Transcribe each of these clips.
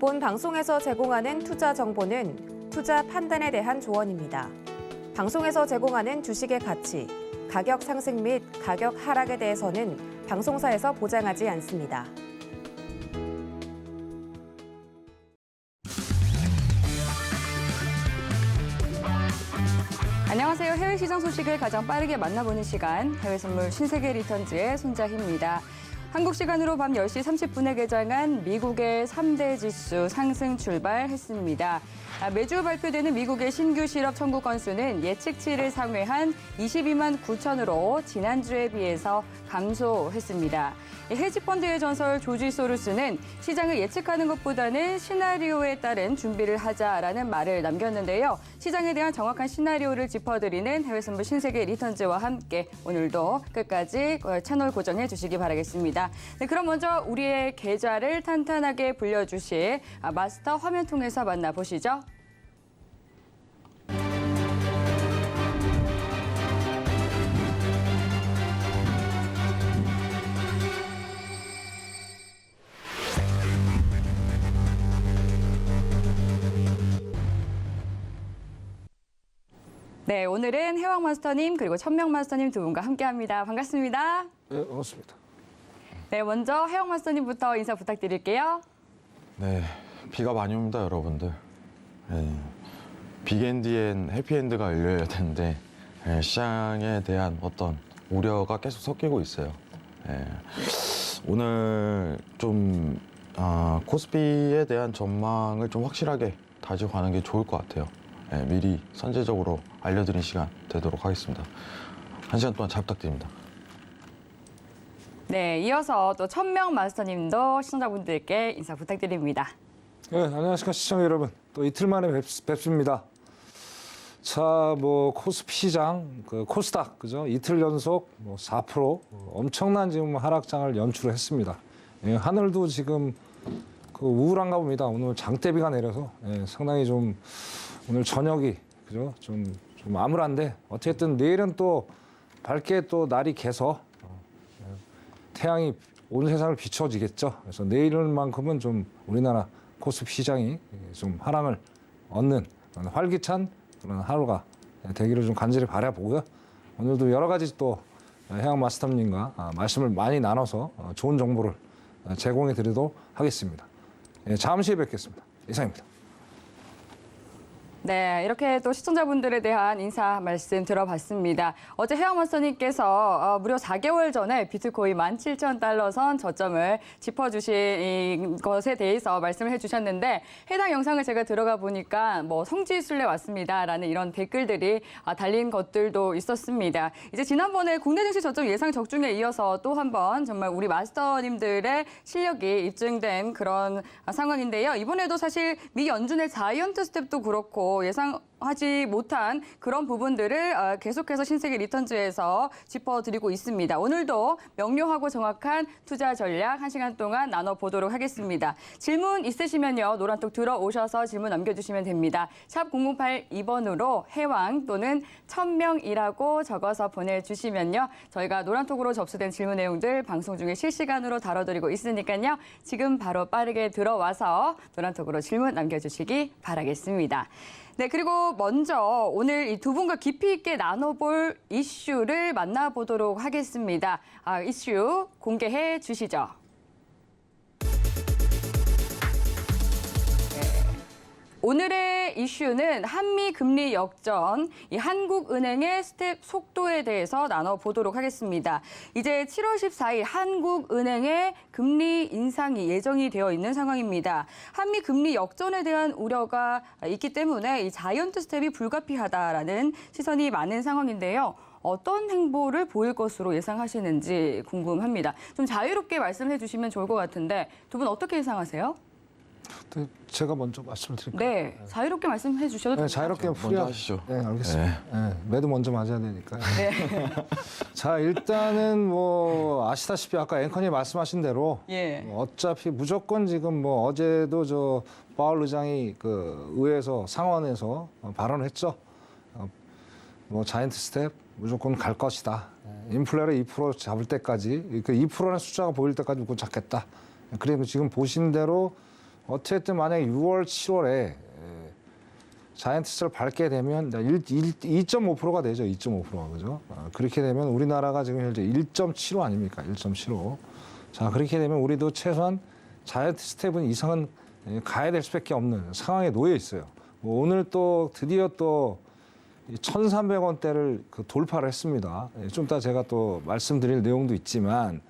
본 방송에서 제공하는 투자 정보는 투자 판단에 대한 조언입니다. 방송에서 제공하는 주식의 가치, 가격 상승 및 가격 하락에 대해서는 방송사에서 보장하지 않습니다. 안녕하세요. 해외 시장 소식을 가장 빠르게 만나보는 시간, 해외 선물 신세계 리턴즈의 손자희입니다. 한국 시간으로 밤 10시 30분에 개장한 미국의 3대 지수 상승 출발했습니다. 매주 발표되는 미국의 신규 실업 청구 건수는 예측치를 상회한 22만 9천으로 지난주에 비해서 감소했습니다. 헤지펀드의 전설 조지 소로스는 시장을 예측하는 것보다는 시나리오에 따른 준비를 하자라는 말을 남겼는데요. 시장에 대한 정확한 시나리오를 짚어드리는 해외 선물 신세계 리턴즈와 함께 오늘도 끝까지 채널 고정해 주시기 바라겠습니다. 네, 그럼 먼저 우리의 계좌를 탄탄하게 불려주실 마스터 화면 통해서 만나보시죠. 네, 오늘은 해왕 마스터님 그리고 천명 마스터님 두 분과 함께합니다. 반갑습니다. 네, 반갑습니다. 네, 먼저 해왕 마스터님부터 인사 부탁드릴게요. 네, 비가 많이 옵니다, 여러분들. 네, 빅엔드엔 해피엔드가 열려야 되는데 시장에 대한 어떤 우려가 계속 섞이고 있어요. 오늘 좀 코스피에 대한 전망을 좀 확실하게 다지고 가는 게 좋을 것 같아요. 미리 선제적으로 알려드린 시간 되도록 하겠습니다. 1시간 동안 잘 부탁드립니다. 네, 이어서 또 천명 마스터님도 시청자분들께 인사 부탁드립니다. 네, 안녕하십니까 시청자 여러분. 또 이틀 만에 뵙습니다. 자, 뭐 코스피 시장, 그 코스닥, 그죠? 이틀 연속 4% 엄청난 지금 하락장을 연출했습니다. 하늘도 지금 그 우울한가 봅니다. 오늘 장대비가 내려서 상당히 좀 오늘 저녁이 그죠? 좀 암울한데 어쨌든 내일은 또 밝게 또 날이 개서 태양이 온 세상을 비춰지겠죠. 그래서 내일만큼은 좀 우리나라 코스피 시장이 좀 화랑을 얻는 활기찬 그런 하루가 되기를 좀 간절히 바라보고요. 오늘도 여러 가지 또 해양 마스터님과 말씀을 많이 나눠서 좋은 정보를 제공해 드리도록 하겠습니다. 잠시 후에 뵙겠습니다. 이상입니다. 네, 이렇게 또 시청자분들에 대한 인사 말씀 들어봤습니다. 어제 해양 마스터님께서 무려 4개월 전에 비트코인 17,000달러 선 저점을 짚어주신 것에 대해서 말씀을 해주셨는데 해당 영상을 제가 들어가 보니까 뭐 성지순례 왔습니다라는 이런 댓글들이 달린 것들도 있었습니다. 이제 지난번에 국내 증시 저점 예상 적중에 이어서 또 한 번 정말 우리 마스터님들의 실력이 입증된 그런 상황인데요. 이번에도 사실 미 연준의 자이언트 스텝도 그렇고 예상하지 못한 그런 부분들을 계속해서 신세계 리턴즈에서 짚어드리고 있습니다. 오늘도 명료하고 정확한 투자 전략 1시간 동안 나눠보도록 하겠습니다. 질문 있으시면요. 노란톡 들어오셔서 질문 남겨주시면 됩니다. 샵 0082번으로 해왕 또는 천명이라고 적어서 보내주시면요. 저희가 노란톡으로 접수된 질문 내용들 방송 중에 실시간으로 다뤄드리고 있으니까요. 지금 바로 빠르게 들어와서 노란톡으로 질문 남겨주시기 바라겠습니다. 네, 그리고 먼저 오늘 이 두 분과 깊이 있게 나눠볼 이슈를 만나보도록 하겠습니다. 이슈 공개해 주시죠. 오늘의 이슈는 한미 금리 역전, 이 한국은행의 스텝 속도에 대해서 나눠보도록 하겠습니다. 이제 7월 14일 한국은행의 금리 인상이 예정이 되어 있는 상황입니다. 한미 금리 역전에 대한 우려가 있기 때문에 이 자이언트 스텝이 불가피하다라는 시선이 많은 상황인데요. 어떤 행보를 보일 것으로 예상하시는지 궁금합니다. 좀 자유롭게 말씀해 주시면 좋을 것 같은데 두 분 어떻게 예상하세요? 제가 먼저 말씀을 드릴까요? 네, 자유롭게 말씀해 주셔도 됩니다. 자유롭게 먼저 하시죠. 네, 알겠습니다. 매도 먼저 맞아야 되니까요. 네. 자, 일단은 뭐 아시다시피 아까 앵커님 말씀하신 대로 어차피 무조건 지금 뭐 어제도 저 파월 의장이 그 의회에서 상원에서 발언을 했죠. 뭐 자이언트 스텝 무조건 갈 것이다. 인플레를 2% 잡을 때까지 그 2%의 숫자가 보일 때까지 무조건 잡겠다. 그리고 지금 보신 대로 어쨌든 만약에 6월, 7월에 자이언티스를 밟게 되면 2.5%가 되죠. 2.5%가 그죠? 그렇게 되면 우리나라가 지금 현재 1.75 아닙니까? 1.75. 자, 그렇게 되면 우리도 최소한 자이언트 스텝은 이상은 가야 될 수밖에 없는 상황에 놓여 있어요. 뭐 오늘 또 드디어 또 1,300원대를 돌파를 했습니다. 좀 이따 제가 또 말씀드릴 내용도 있지만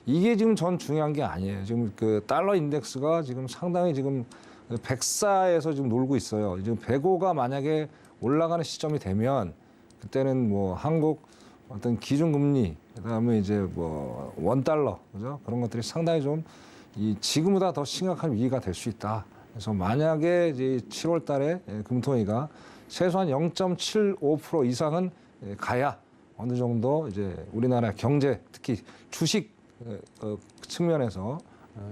이게 지금 전 중요한 게 아니에요. 지금 그 달러 인덱스가 지금 상당히 지금 104에서 지금 놀고 있어요. 지금 105가 만약에 올라가는 시점이 되면 그때는 뭐 한국 어떤 기준금리 그다음에 이제 뭐 원달러 그죠? 그런 것들이 상당히 좀 지금보다 더 심각한 위기가 될 수 있다. 그래서 만약에 이제 7월 달에 금토위가 최소한 0.75% 이상은 가야 어느 정도 이제 우리나라 경제 특히 주식 측면에서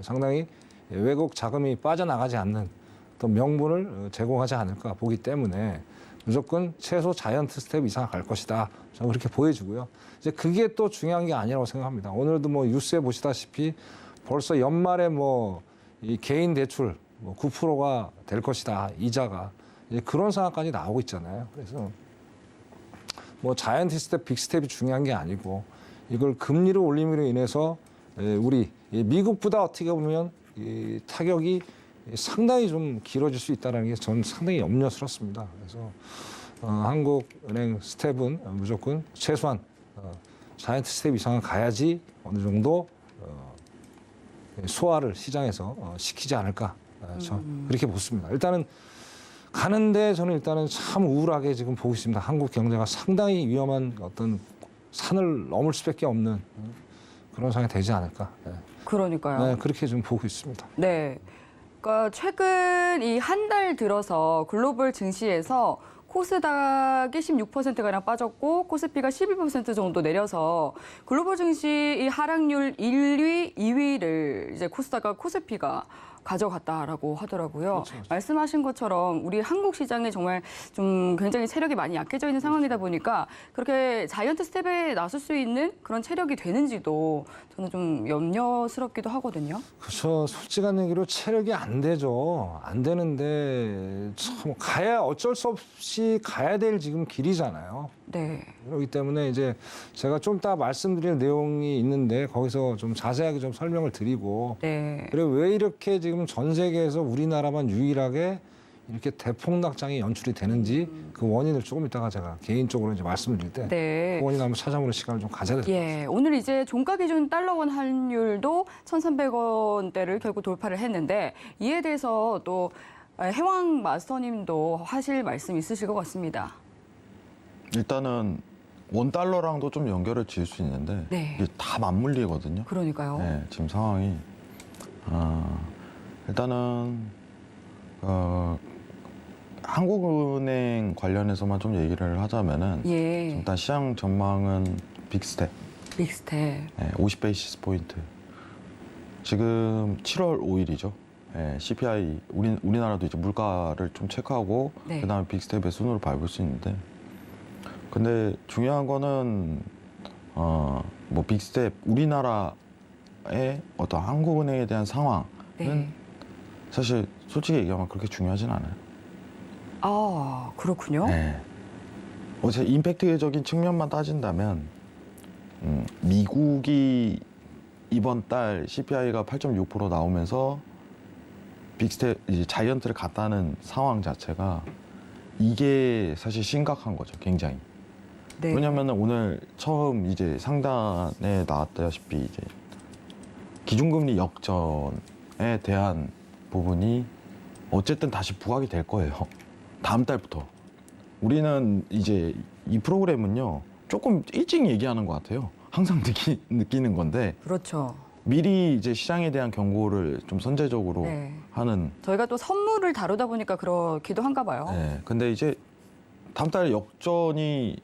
상당히 외국 자금이 빠져나가지 않는 어떤 명분을 제공하지 않을까 보기 때문에 무조건 최소 자이언트 스텝 이상 갈 것이다. 저는 그렇게 보여주고요. 이제 그게 또 중요한 게 아니라고 생각합니다. 오늘도 뭐 뉴스에 보시다시피 벌써 연말에 뭐 이 개인 대출 뭐 9%가 될 것이다. 이자가 이제 그런 상황까지 나오고 있잖아요. 그래서 뭐 자이언트 스텝, 빅 스텝이 중요한 게 아니고 이걸 금리를 올림으로 인해서 우리 미국보다 어떻게 보면 이 타격이 상당히 좀 길어질 수 있다는 게 저는 상당히 염려스럽습니다. 그래서 한국은행 스텝은 무조건 최소한 자이언트 스텝 이상은 가야지 어느 정도 소화를 시장에서 시키지 않을까 저 그렇게 보습니다. 일단은 가는데 저는 일단은 참 우울하게 지금 보고 있습니다. 한국 경제가 상당히 위험한 어떤 산을 넘을 수밖에 없는 그런 상황이 되지 않을까. 네. 그러니까요. 네, 그렇게 좀 보고 있습니다. 네. 그러니까 최근 이 한 달 들어서 글로벌 증시에서 코스닥이 16%가량 빠졌고 코스피가 12% 정도 내려서 글로벌 증시 이 하락률 1위, 2위를 이제 코스피가 가져갔다라고 하더라고요. 그렇죠. 말씀하신 것처럼 우리 한국 시장이 정말 좀 굉장히 체력이 많이 약해져 있는 상황이다 보니까 그렇게 자이언트 스텝에 나설 수 있는 그런 체력이 되는지도 저는 좀 염려스럽기도 하거든요. 그렇죠. 솔직한 얘기로 체력이 안 되죠. 안 되는데 참 가야 어쩔 수 없이 가야 될 지금 길이잖아요. 네. 그렇기 때문에 이제 제가 좀 이따 말씀드릴 내용이 있는데 거기서 좀 자세하게 좀 설명을 드리고 네. 그리고 왜 이렇게 지금 전 세계에서 우리나라만 유일하게 이렇게 대폭락장이 연출이 되는지 그 원인을 조금 이따가 제가 개인적으로 이제 말씀드릴 때 네. 그 원인 한번 찾아보는 시간을 좀 가져야 될 것 같습니다. 예, 오늘 이제 종가 기준 달러원 환율도 1,300원대를 결국 돌파를 했는데 이에 대해서 또 해왕 마스터님도 하실 말씀 있으실 것 같습니다. 일단은 원달러랑도 좀 연결을 지을 수 있는데 네. 이게 다 맞물리거든요. 그러니까요. 네, 지금 상황이 일단은 한국은행 관련해서만 좀 얘기를 하자면은 예, 일단 시장 전망은 빅스텝 빅스텝. 50베이시스 포인트. 지금 7월 5일이죠. CPI 우리나라도 이제 물가를 좀 체크하고 네. 그다음에 빅스텝의 순으로 밟을 수 있는데 근데 중요한 거는 뭐 빅스텝 우리나라의 어떤 한국은행에 대한 상황은 네. 사실 솔직히 얘기하면 그렇게 중요하진 않아요. 아, 그렇군요. 네. 어제 임팩트적인 측면만 따진다면 미국이 이번 달 CPI가 8.6% 나오면서 빅스텝 이제 자이언트를 갔다는 상황 자체가 이게 사실 심각한 거죠, 굉장히. 네. 왜냐하면 오늘 처음 이제 상단에 나왔다시피 이제 기준금리 역전에 대한 부분이 어쨌든 다시 부각이 될 거예요. 다음 달부터. 우리는 이제 이 프로그램은요 조금 일찍 얘기하는 것 같아요. 항상 느끼는 건데 그렇죠. 미리 이제 시장에 대한 경고를 좀 선제적으로 네. 하는. 저희가 또 선물을 다루다 보니까 그렇기도 한가 봐요. 네. 근데 이제 다음 달 역전이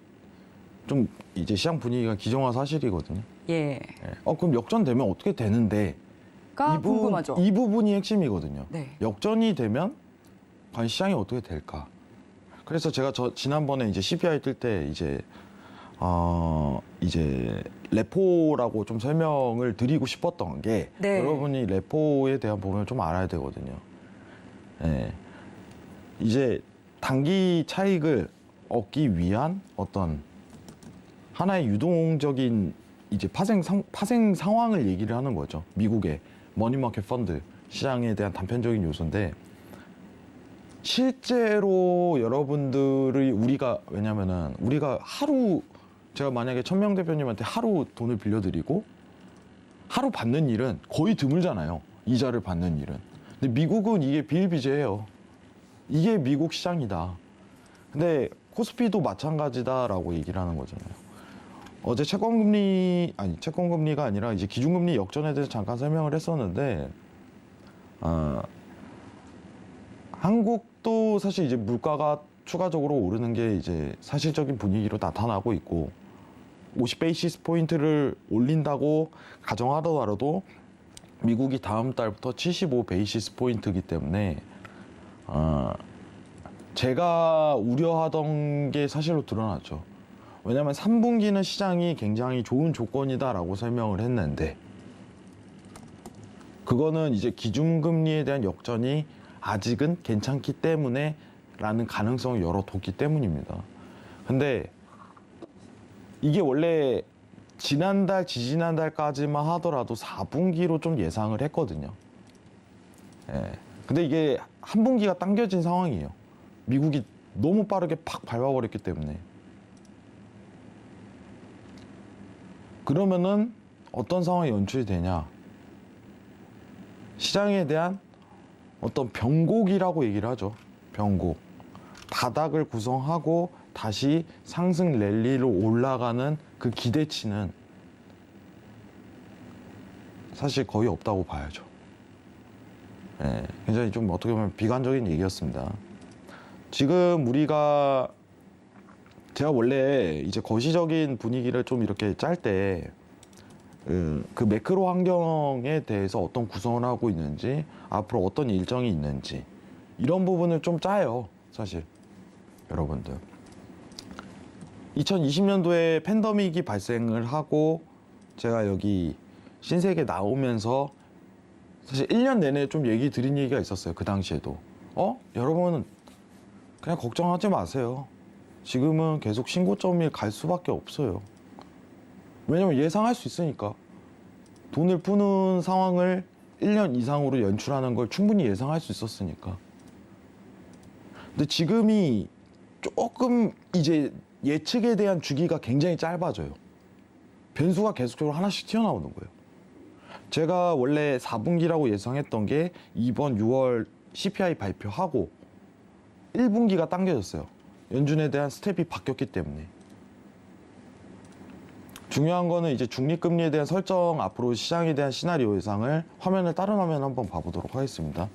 좀 이제 시장 분위기가 기정화 사실이거든요. 예. 네. 그럼 역전되면 어떻게 되는데? 궁금하죠. 이 부분이 핵심이거든요. 네. 역전이 되면 과연 시장이 어떻게 될까? 그래서 제가 지난번에 이제 CPI 뜰 때 이제 레포라고 좀 설명을 드리고 싶었던 게 네. 여러분이 레포에 대한 부분을 좀 알아야 되거든요. 예. 이제 단기 차익을 얻기 위한 어떤 하나의 유동적인 이제 파생 상황을 얘기를 하는 거죠. 미국의 머니마켓 펀드 시장에 대한 단편적인 요소인데, 실제로 여러분들이 왜냐면은 우리가 하루, 제가 만약에 천명 대표님한테 하루 돈을 빌려드리고 하루 받는 일은 거의 드물잖아요. 이자를 받는 일은. 근데 미국은 이게 비일비재해요. 이게 미국 시장이다. 근데 코스피도 마찬가지다라고 얘기를 하는 거잖아요. 어제 채권금리가 아니라 이제 기준금리 역전에 대해서 잠깐 설명을 했었는데, 한국도 사실 이제 물가가 추가적으로 오르는 게 이제 사실적인 분위기로 나타나고 있고, 50베이시스 포인트를 올린다고 가정하더라도 미국이 다음 달부터 75베이시스 포인트이기 때문에 제가 우려하던 게 사실로 드러났죠. 왜냐하면 3분기는 시장이 굉장히 좋은 조건이다라고 설명을 했는데, 그거는 이제 기준금리에 대한 역전이 아직은 괜찮기 때문에 라는 가능성을 열어뒀기 때문입니다. 근데 이게 원래 지난달, 지지난달까지만 하더라도 4분기로 좀 예상을 했거든요. 예. 근데 이게 한 분기가 당겨진 상황이에요. 미국이 너무 빠르게 팍 밟아버렸기 때문에. 그러면은 어떤 상황이 연출이 되냐? 시장에 대한 어떤 변곡이라고 얘기를 하죠. 변곡. 바닥을 구성하고 다시 상승 랠리로 올라가는 그 기대치는 사실 거의 없다고 봐야죠. 예, 굉장히 좀 어떻게 보면 비관적인 얘기였습니다. 지금 제가 원래 이제 거시적인 분위기를 좀 이렇게 짤 때 그 매크로 환경에 대해서 어떤 구성을 하고 있는지, 앞으로 어떤 일정이 있는지, 이런 부분을 좀 짜요, 사실. 여러분들. 2020년도에 팬데믹이 발생을 하고 제가 여기 신세계 나오면서 사실 1년 내내 좀 드린 얘기가 있었어요. 그 당시에도. 여러분 그냥 걱정하지 마세요. 지금은 계속 신고점이 갈 수밖에 없어요. 왜냐면 예상할 수 있으니까. 돈을 푸는 상황을 1년 이상으로 연출하는 걸 충분히 예상할 수 있었으니까. 근데 지금이 조금 이제 예측에 대한 주기가 굉장히 짧아져요. 변수가 계속적으로 하나씩 튀어나오는 거예요. 제가 원래 4분기라고 예상했던 게 이번 6월 CPI 발표하고 1분기가 당겨졌어요. 연준에 대한 스텝이 바뀌었기 때문에. 중요한 거는 이제 중립금리에 대한 설정, 앞으로 시장에 대한 시나리오 예상을 화면을 다른 화면 한번 봐보도록 하겠습니다.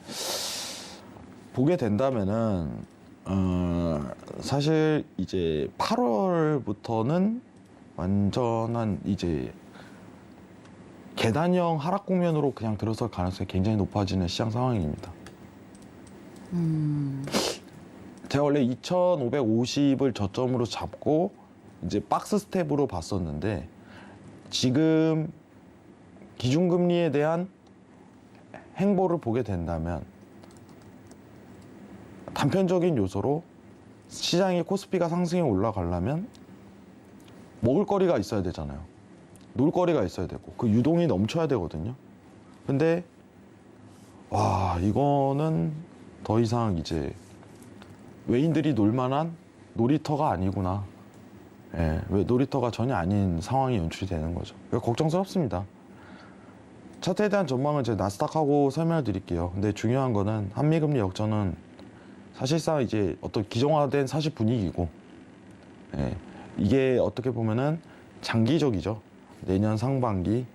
보게 된다면은 사실 이제 8월부터는 완전한 이제 계단형 하락 국면으로 그냥 들어설 가능성이 굉장히 높아지는 시장 상황입니다. 제가 원래 2,550을 저점으로 잡고 이제 박스 스텝으로 봤었는데, 지금 기준금리에 대한 행보를 보게 된다면 단편적인 요소로 시장의 코스피가 상승에 올라가려면 먹을거리가 있어야 되잖아요. 놀거리가 있어야 되고 그 유동이 넘쳐야 되거든요. 근데 이거는 더 이상 이제 외인들이 놀만한 놀이터가 아니구나. 예, 왜 놀이터가 전혀 아닌 상황이 연출이 되는 거죠. 걱정스럽습니다. 차트에 대한 전망은 제가 나스닥하고 설명을 드릴게요. 근데 중요한 거는 한미금리 역전은 사실상 이제 어떤 기정화된 사실 분위기고, 예, 이게 어떻게 보면은 장기적이죠. 내년 상반기,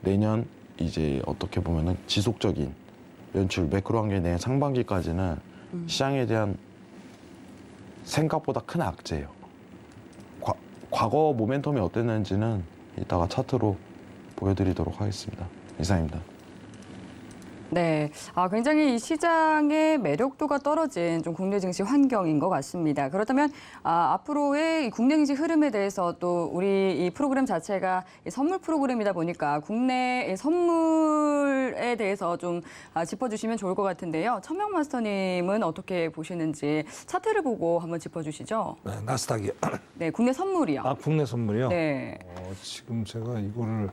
내년 이제 어떻게 보면은 지속적인 연출, 매크로 환경의 내년 상반기까지는 시장에 대한 생각보다 큰 악재예요. 과거 모멘텀이 어땠는지는 이따가 차트로 보여드리도록 하겠습니다. 이상입니다. 네, 굉장히 이 시장의 매력도가 떨어진 좀 국내 증시 환경인 것 같습니다. 그렇다면 앞으로의 이 국내 증시 흐름에 대해서 또 우리 이 프로그램 자체가 이 선물 프로그램이다 보니까 국내 선물에 대해서 좀 짚어주시면 좋을 것 같은데요. 천명 마스터님은 어떻게 보시는지 차트를 보고 한번 짚어주시죠. 네, 나스닥이요. 네, 국내 선물이요. 국내 선물이요? 네. 지금 제가 이거를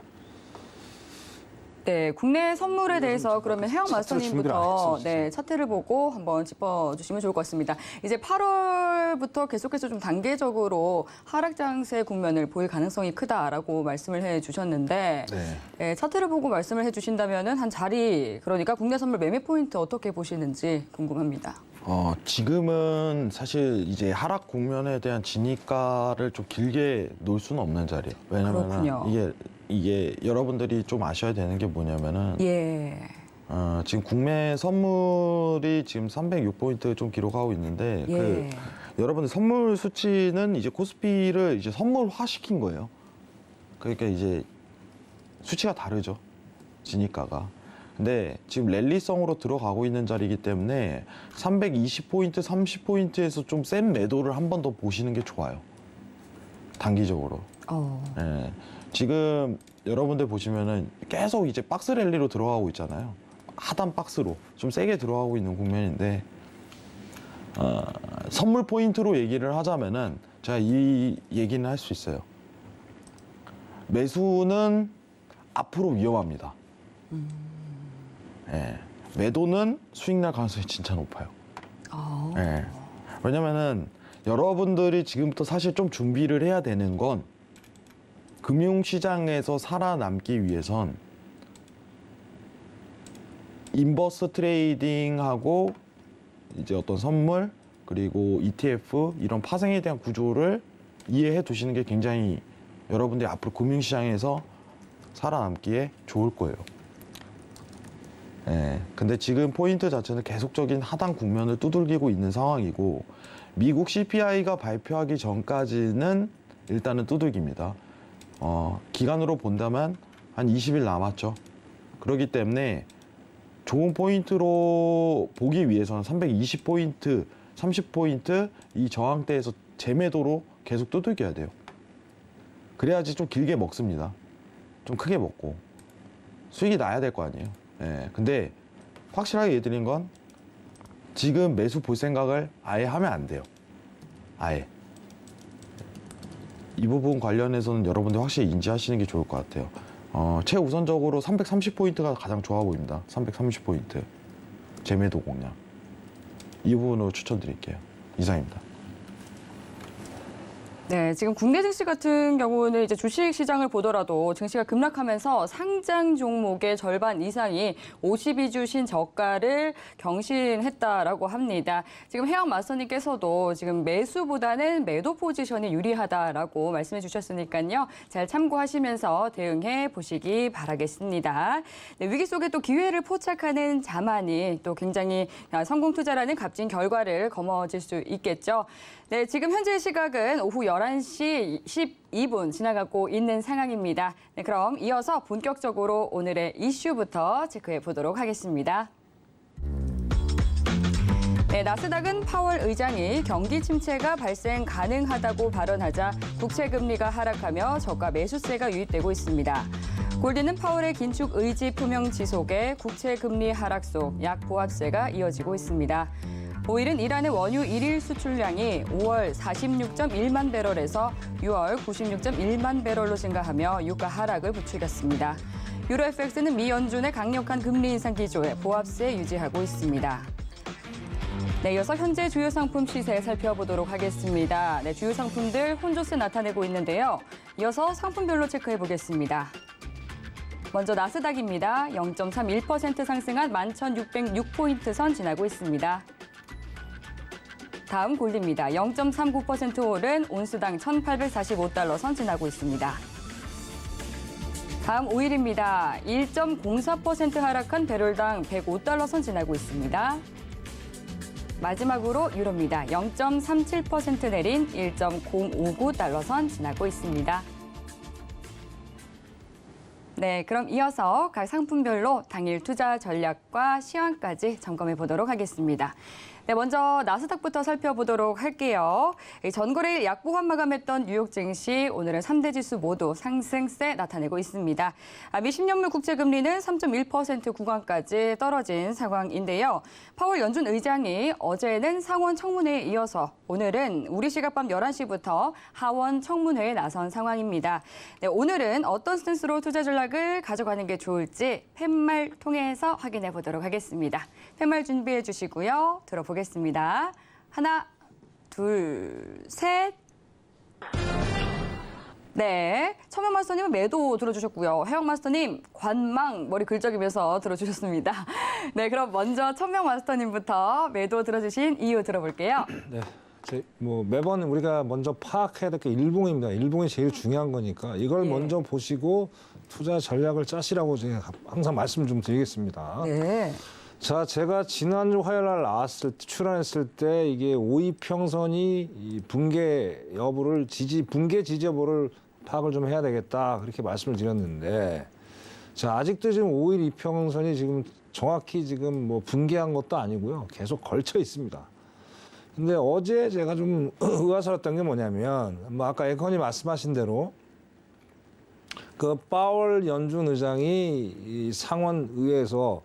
네, 국내 선물에 대해서 그러면 혜영 차트를 준비를 안 마스터님부터 했어요, 네, 차트를 보고 한번 짚어주시면 좋을 것 같습니다. 이제 8월부터 계속해서 좀 단계적으로 하락 장세 국면을 보일 가능성이 크다라고 말씀을 해주셨는데 네, 차트를 보고 말씀을 해주신다면은 한 자리 그러니까 국내 선물 매매 포인트 어떻게 보시는지 궁금합니다. 지금은 사실 이제 하락 국면에 대한 진입가를 좀 길게 놓을 수는 없는 자리예요. 왜냐면 그렇군요. 이게 여러분들이 좀 아셔야 되는 게 뭐냐면은 예. 지금 국내 선물이 지금 306포인트 좀 기록하고 있는데 예. 여러분들 선물 수치는 이제 코스피를 이제 선물화 시킨 거예요. 그러니까 이제 수치가 다르죠. 진입가가. 근데 지금 랠리성으로 들어가고 있는 자리이기 때문에 320포인트, 30포인트에서 좀 센 매도를 한 번 더 보시는 게 좋아요. 단기적으로. 예. 지금 여러분들 보시면은 계속 이제 박스 랠리로 들어가고 있잖아요. 하단 박스로 좀 세게 들어가고 있는 국면인데 선물 포인트로 얘기를 하자면은 제가 이 얘기는 할 수 있어요. 매수는 앞으로 위험합니다. 예. 매도는 수익 날 가능성이 진짜 높아요. 예. 왜냐면은 여러분들이 지금부터 사실 좀 준비를 해야 되는 건 금융시장에서 살아남기 위해선 인버스 트레이딩하고 이제 어떤 선물 그리고 ETF 이런 파생에 대한 구조를 이해해 두시는 게 굉장히 여러분들이 앞으로 금융시장에서 살아남기에 좋을 거예요. 예. 근데 지금 포인트 자체는 계속적인 하단 국면을 두들기고 있는 상황이고 미국 CPI가 발표하기 전까지는 일단은 두들깁니다. 기간으로 본다면 한 20일 남았죠. 그렇기 때문에 좋은 포인트로 보기 위해서는 320포인트, 30포인트 이 저항대에서 재매도로 계속 두들겨야 돼요. 그래야지 좀 길게 먹습니다. 좀 크게 먹고 수익이 나야 될 거 아니에요. 예. 근데 확실하게 얘기드린 건 지금 매수 볼 생각을 아예 하면 안 돼요. 아예. 이 부분 관련해서는 여러분들 확실히 인지하시는 게 좋을 것 같아요. 최우선적으로 330포인트가 가장 좋아 보입니다. 330포인트. 재매도 공략. 이 부분으로 추천드릴게요. 이상입니다. 네, 지금 국내 증시 같은 경우는 이제 주식 시장을 보더라도 증시가 급락하면서 상장 종목의 절반 이상이 52주 신저가를 경신했다라고 합니다. 지금 혜영 마스터님께서도 지금 매수보다는 매도 포지션이 유리하다라고 말씀해 주셨으니까요. 잘 참고하시면서 대응해 보시기 바라겠습니다. 네, 위기 속에 또 기회를 포착하는 자만이 또 굉장히 성공 투자라는 값진 결과를 거머쥘 수 있겠죠. 네, 지금 현재 시각은 오후 11시 12분 지나가고 있는 상황입니다. 네, 그럼 이어서 본격적으로 오늘의 이슈부터 체크해 보도록 하겠습니다. 네, 나스닥은 파월 의장이 경기 침체가 발생 가능하다고 발언하자 국채 금리가 하락하며 저가 매수세가 유입되고 있습니다. 골드는 파월의 긴축 의지 표명 지속에 국채 금리 하락 속 약 보합세가 이어지고 있습니다. 오일은 이란의 원유 1일 수출량이 5월 46.1만 배럴에서 6월 96.1만 배럴로 증가하며 유가 하락을 부추겼습니다. 유로 FX는 미 연준의 강력한 금리 인상 기조에 보합세 유지하고 있습니다. 네, 이어서 현재 주요 상품 시세 살펴보도록 하겠습니다. 네, 주요 상품들 혼조세 나타내고 있는데요. 이어서 상품별로 체크해 보겠습니다. 먼저 나스닥입니다. 0.31% 상승한 11,606포인트 선 지나고 있습니다. 다음 골드입니다. 0.39% 오른 온스당 1,845달러 선 지나고 있습니다. 다음 오일입니다. 1.04% 하락한 배럴당 105달러 선 지나고 있습니다. 마지막으로 유로입니다. 0.37% 내린 1.059달러 선 지나고 있습니다. 네, 그럼 이어서 각 상품별로 당일 투자 전략과 시황까지 점검해 보도록 하겠습니다. 네, 먼저 나스닥부터 살펴보도록 할게요. 전거래일 약보합 마감했던 뉴욕 증시 오늘은 3대 지수 모두 상승세 나타내고 있습니다. 미 10년물 국채금리는 3.1% 구간까지 떨어진 상황인데요. 파월 연준 의장이 어제는 상원 청문회에 이어서 오늘은 우리 시각 밤 11시부터 하원 청문회에 나선 상황입니다. 네, 오늘은 어떤 스탠스로 투자 전략을 가져가는 게 좋을지 팻말 통해서 확인해 보도록 하겠습니다. 팻말 준비해 주시고요. 들어보겠습니다. 하나, 둘, 셋. 네, 천명 마스터님은 매도 들어주셨고요. 혜영 마스터님 관망 머리 긁적이면서 들어주셨습니다. 네, 그럼 먼저 천명 마스터님부터 매도 들어주신 이유 들어볼게요. 네. 뭐 매번 우리가 먼저 파악해야 될 게 일봉입니다. 일봉이 제일 중요한 거니까 이걸 예. 먼저 보시고 투자 전략을 짜시라고 제가 항상 말씀 좀 드리겠습니다. 네. 자, 제가 지난주 화요일 날 출연했을 때 이게 5이평선이 이 붕괴 여부를 붕괴 지지 여부를 파악을 좀 해야 되겠다 그렇게 말씀을 드렸는데, 자, 아직도 지금 5일 이평선이 지금 정확히 지금 뭐 붕괴한 것도 아니고요. 계속 걸쳐 있습니다. 근데 어제 제가 좀 의아스러웠던 게 뭐냐면, 뭐 아까 에컨이 말씀하신 대로 그 파월 연준 의장이 이 상원의회에서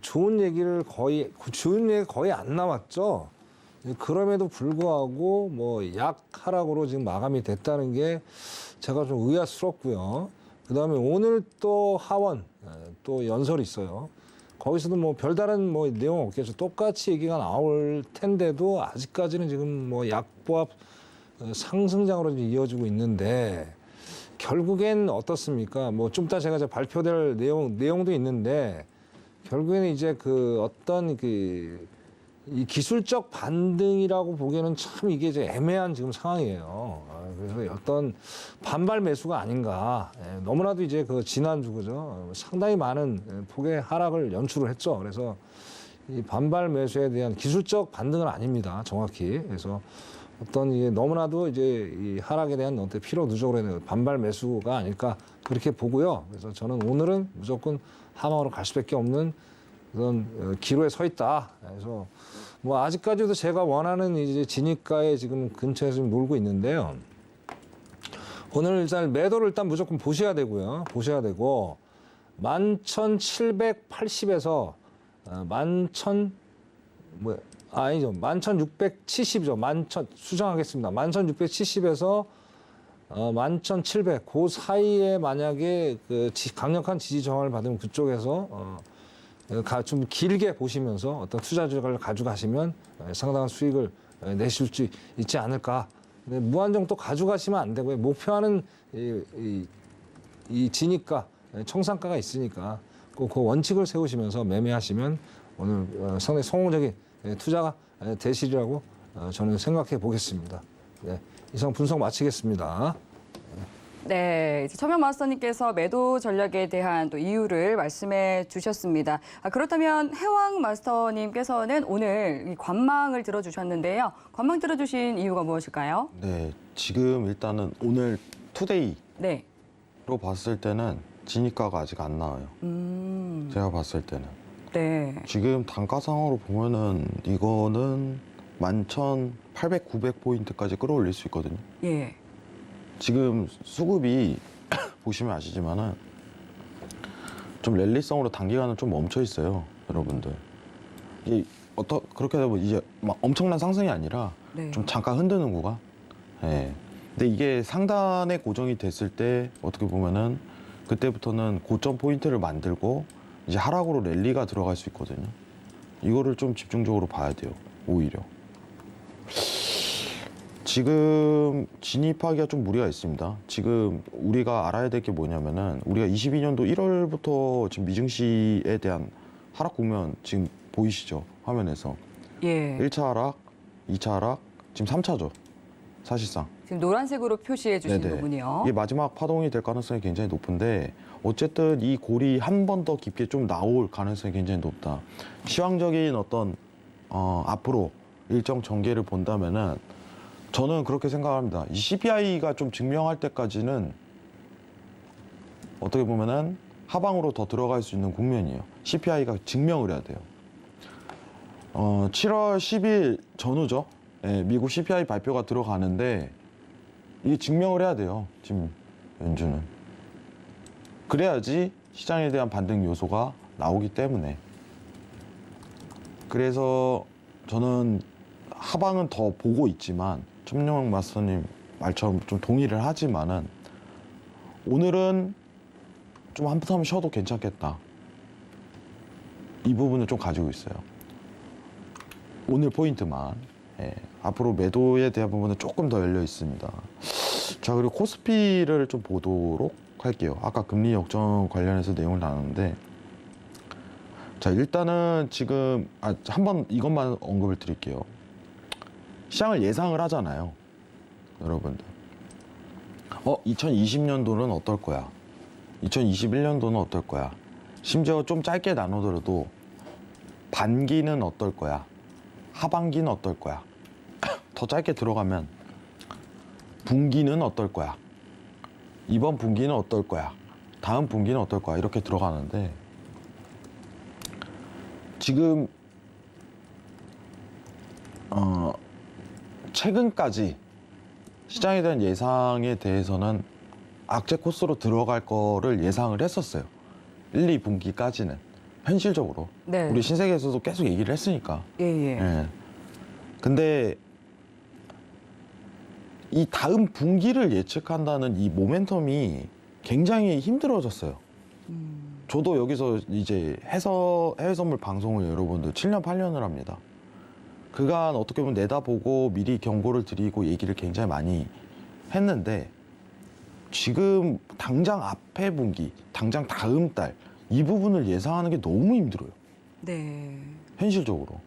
좋은 얘기가 거의 안 나왔죠. 그럼에도 불구하고 뭐 약 하락으로 지금 마감이 됐다는 게 제가 좀 의아스럽고요. 그다음에 오늘 또 하원 또 연설이 있어요. 거기서도 뭐 별다른 뭐 내용 없겠죠. 똑같이 얘기가 나올 텐데도 아직까지는 지금 뭐 약보합 상승장으로 이어지고 있는데, 결국엔 어떻습니까? 뭐 좀 이따 제가 발표될 내용도 있는데, 결국에는 이제 그 어떤 이 기술적 반등이라고 보기에는 참 이게 이제 애매한 지금 상황이에요. 그래서 어떤 반발 매수가 아닌가. 너무나도 이제 그 지난주 그죠. 상당히 많은 폭의 하락을 연출을 했죠. 그래서 이 반발 매수에 대한 기술적 반등은 아닙니다. 정확히. 그래서 어떤 이게 너무나도 이제 이 하락에 대한 어떤 필요 누적으로 되는 반발 매수가 아닐까 그렇게 보고요. 그래서 저는 오늘은 무조건 하방으로 갈 수밖에 없는 그런 기로에 서 있다. 그래서 뭐 아직까지도 제가 원하는 이제 진입가에 지금 근처에서 좀 놀고 있는데요. 오늘 일단 매도를 일단 무조건 보셔야 되고요. 보셔야 되고 11,780에서 11,670이죠. 수정하겠습니다. 11,670에서 11,700, 그 사이에 만약에 그 강력한 지지 저항을 받으면 그쪽에서 좀 길게 보시면서 어떤 투자 전략을 가져가시면 상당한 수익을 내실 수 있지 않을까. 근데 무한정 또 가져가시면 안 되고요. 목표하는 이 진입가, 청산가가 있으니까 꼭 그 원칙을 세우시면서 매매하시면 오늘 상당히 성공적인 투자가 되시리라고 저는 생각해 보겠습니다. 네, 이상 분석 마치겠습니다. 네, 이제 천명 마스터님께서 매도 전략에 대한 또 이유를 말씀해 주셨습니다. 그렇다면 해왕 마스터님께서는 오늘 이 관망을 들어주셨는데요. 관망 들어주신 이유가 무엇일까요? 네, 지금 일단은 오늘 투데이로 네. 봤을 때는 진입가가 아직 안 나와요. 제가 봤을 때는. 네. 지금 단가상으로 보면은 이거는 11,800, 900포인트까지 끌어올릴 수 있거든요. 예. 지금 수급이 보시면 아시지만은 좀 랠리성으로 단기간은 좀 멈춰 있어요, 여러분들. 이게 그렇게 되면 이제 막 엄청난 상승이 아니라 네. 좀 잠깐 흔드는 구간. 예. 근데 이게 상단에 고정이 됐을 때 어떻게 보면은 그때부터는 고점 포인트를 만들고 이제 하락으로 랠리가 들어갈 수 있거든요. 이거를 좀 집중적으로 봐야 돼요, 오히려. 지금 진입하기가 좀 무리가 있습니다. 지금 우리가 알아야 될 게 뭐냐면은 우리가 22년도 1월부터 지금 미증시에 대한 하락 국면 지금 보이시죠? 화면에서. 예. 1차 하락, 2차 하락, 지금 3차죠. 사실상. 지금 노란색으로 표시해 주신 네네. 부분이요. 이게 마지막 파동이 될 가능성이 굉장히 높은데 어쨌든 이 골이 한 번 더 깊게 좀 나올 가능성이 굉장히 높다. 시황적인 어떤 앞으로 일정 전개를 본다면은 저는 그렇게 생각합니다. 이 CPI가 좀 증명할 때까지는 어떻게 보면은 하방으로 더 들어갈 수 있는 국면이에요. CPI가 증명을 해야 돼요. 7월 10일 전후죠. 예, 미국 CPI 발표가 들어가는데 이게 증명을 해야 돼요. 지금 연준은. 그래야지 시장에 대한 반등 요소가 나오기 때문에. 그래서 저는 하방은 더 보고 있지만 천명 마스터님 말처럼 좀 동의를 하지만은 오늘은 좀 한번 쉬어도 괜찮겠다. 이 부분을 좀 가지고 있어요. 오늘 포인트만. 예, 앞으로 매도에 대한 부분은 조금 더 열려 있습니다. 자, 그리고 코스피를 좀 보도록 할게요. 아까 금리 역전 관련해서 내용을 나눴는데, 자, 일단은 지금 한번 이것만 언급을 드릴게요. 시장을 예상을 하잖아요, 여러분들. 2020년도는 어떨 거야? 2021년도는 어떨 거야? 심지어 좀 짧게 나누더라도 반기는 어떨 거야? 하반기는 어떨 거야? 더 짧게 들어가면 분기는 어떨 거야? 이번 분기는 어떨 거야? 다음 분기는 어떨 거야? 이렇게 들어가는데 지금 최근까지 시장에 대한 예상에 대해서는 악재 코스로 들어갈 거를 예상을 했었어요. 1, 2분기까지는 현실적으로. 네. 우리 신세계에서도 계속 얘기를 했으니까. 예. 예. 근데 이 다음 분기를 예측한다는 이 모멘텀이 굉장히 힘들어졌어요. 저도 여기서 이제 해외 선물 방송을 여러분들 7년, 8년을 합니다. 그간 어떻게 보면 내다보고 미리 경고를 드리고 얘기를 굉장히 많이 했는데 지금 당장 앞에 분기, 당장 다음 달 이 부분을 예상하는 게 너무 힘들어요. 네. 현실적으로.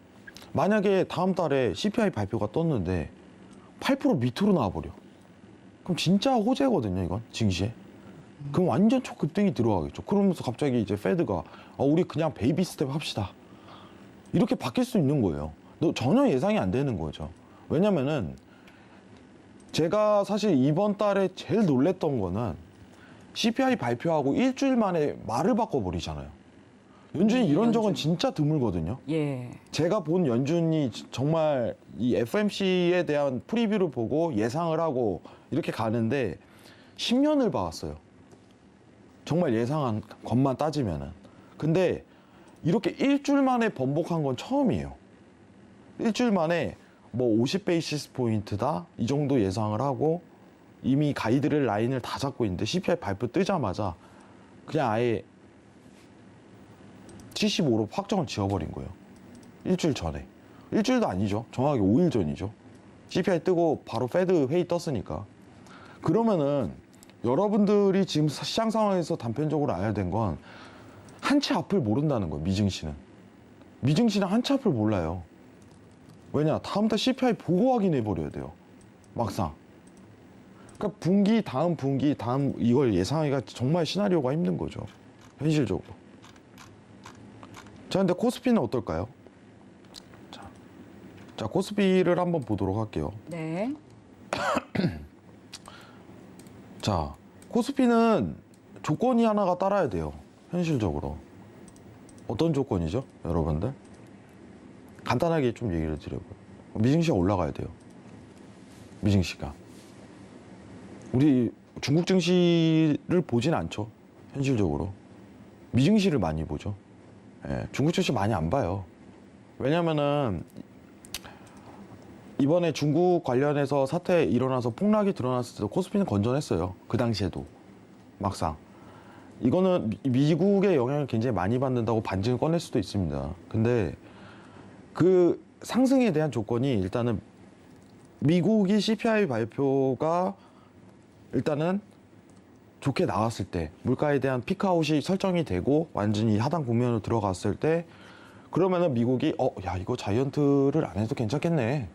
만약에 다음 달에 CPI 발표가 떴는데 8% 밑으로 나와버려. 그럼 진짜 호재거든요, 이건 증시에. 그럼 완전 초급등이 들어가겠죠. 그러면서 갑자기 이제 페드가 우리 그냥 베이비 스텝 합시다. 이렇게 바뀔 수 있는 거예요. 전혀 예상이 안 되는 거죠. 왜냐면은 제가 사실 이번 달에 제일 놀랬던 거는 CPI 발표하고 일주일 만에 말을 바꿔버리잖아요. 연준이 이런 적은 진짜 드물거든요. 예. 제가 본 연준이 정말 이 FMC에 대한 프리뷰를 보고 예상을 하고 이렇게 가는데 10년을 봐왔어요. 정말 예상한 것만 따지면은. 근데 이렇게 일주일 만에 번복한 건 처음이에요. 일주일 만에 뭐 50베이시스 포인트다 이 정도 예상을 하고 이미 가이드를 라인을 다 잡고 있는데 CPI 발표 뜨자마자 그냥 아예 75로 확정을 지어버린 거예요. 일주일 전에. 일주일도 아니죠. 정확하게 5일 전이죠. CPI 뜨고 바로 페드 회의 떴으니까. 그러면은 여러분들이 지금 시장 상황에서 단편적으로 알아야 된 건 한 치 앞을 모른다는 거예요. 미증시는. 미증시는 한 치 앞을 몰라요. 왜냐? 다음 달 CPI 보고 확인해 버려야 돼요. 막상. 그러니까 분기, 다음 이걸 예상하기가 정말 시나리오가 힘든 거죠. 현실적으로. 자, 근데 코스피는 어떨까요? 자, 코스피를 한번 보도록 할게요. 네. 자, 코스피는 조건이 하나가 따라야 돼요. 현실적으로. 어떤 조건이죠, 여러분들? 간단하게 좀 얘기를 드려봐요. 미증시가 올라가야 돼요. 미증시가. 우리 중국 증시를 보진 않죠. 현실적으로. 미증시를 많이 보죠. 예, 중국 증시 많이 안 봐요. 왜냐면은 이번에 중국 관련해서 사태 일어나서 폭락이 드러났을 때도 코스피는 건전했어요. 그 당시에도. 막상. 이거는 미국의 영향을 굉장히 많이 받는다고 반증을 꺼낼 수도 있습니다. 근데 그 상승에 대한 조건이 일단은 미국이 CPI 발표가 일단은 좋게 나왔을 때 물가에 대한 피크아웃이 설정이 되고 완전히 하단 국면으로 들어갔을 때 그러면은 미국이 야 이거 자이언트를 안 해도 괜찮겠네.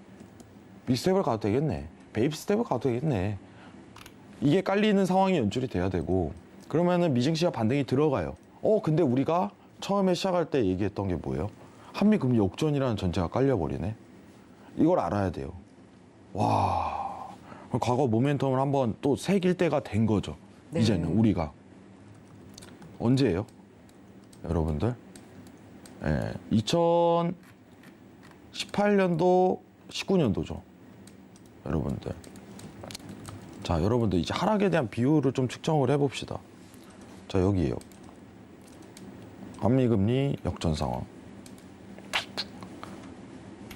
빅스텝을 가도 되겠네. 베이비 스텝을 가도 되겠네. 이게 깔리는 상황이 연출이 돼야 되고 그러면은 미증시가 반등이 들어가요. 근데 우리가 처음에 시작할 때 얘기했던 게 뭐예요? 한미 금리 역전이라는 전제가 깔려버리네. 이걸 알아야 돼요. 와. 과거 모멘텀을 한번 또 새길 때가 된 거죠. 네. 이제는 우리가. 언제예요? 여러분들? 2018년도, 19년도죠. 여러분들. 자, 여러분들 이제 하락에 대한 비율을 좀 측정을 해봅시다. 자, 여기에요. 한미금리 역전 상황.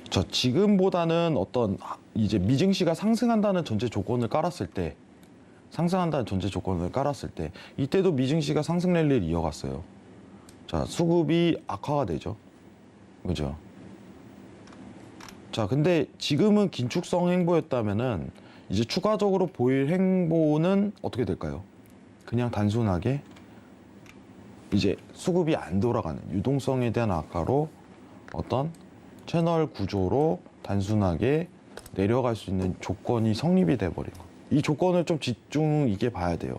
자, 지금보다는 어떤 이제 미증시가 상승한다는 전제 조건을 깔았을 때, 이때도 미증시가 상승 랠리를 이어갔어요. 자, 수급이 악화가 되죠. 그죠? 자, 근데 지금은 긴축성 행보였다면은 이제 추가적으로 보일 행보는 어떻게 될까요? 그냥 단순하게 이제 수급이 안 돌아가는 유동성에 대한 악화로 어떤 채널 구조로 단순하게 내려갈 수 있는 조건이 성립이 돼버리고, 이 조건을 좀 집중 있게 봐야 돼요.